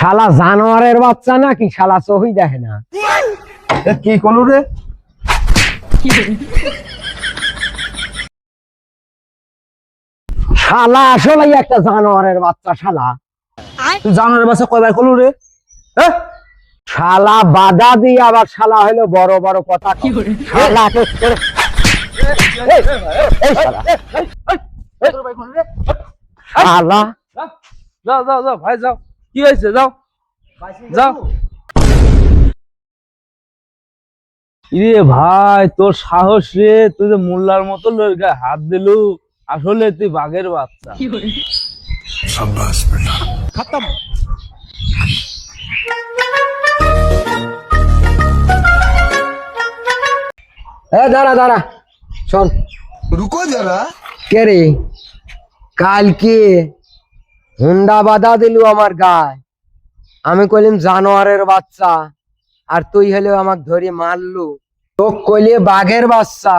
শালা জানোয়ারের বাচ্চা নাকি শালা চোখই দেখে না। কি করলু রে? শালা আসলে একটা জানোয়ারের বাচ্চা। শালা তুই জানোয়ারের বাচ্চা কয়বার করলু রে? হ্যাঁ, শালা বাধা দিয়ে আবার শালা হলো বড় বড় কথা কয়। শালাকে করে- এই, এই শালা, শালা যাও যাও যাও ভাই যাও, কি হয়েছে? যাও যাও। ইরে ভাই, তোর সাহস রে! তুই যে মোল্লার মতো লোকের গায়ে হাত দিলু, আসলে তুই বাঘের বাচ্চা। দাঁড়া দাঁড়া, শোন। रुको जरा। কে রে? কালকে হুন্ডা বাধা দিলু আমার গায়ে, আমি কইলাম জানোয়ারের বাচ্চা, আর তুই হলেও আমাকে ধরে মারলু। তো কইলে বাঘের বাচ্চা,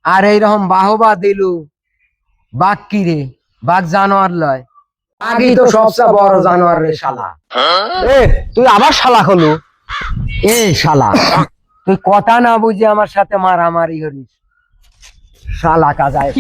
আর এইরকম বাহবা দিলু। বাঘ কি রে? বাঘ জানোয়ার লয়, বাঘই তো সবচেয়ে বড় জানোয়ার রে শালা। এ তুই আবার শালা হলু? এ শালা, তুই কথা না বুঝে আমার সাথে মারামারি করিস। শালা কাজায়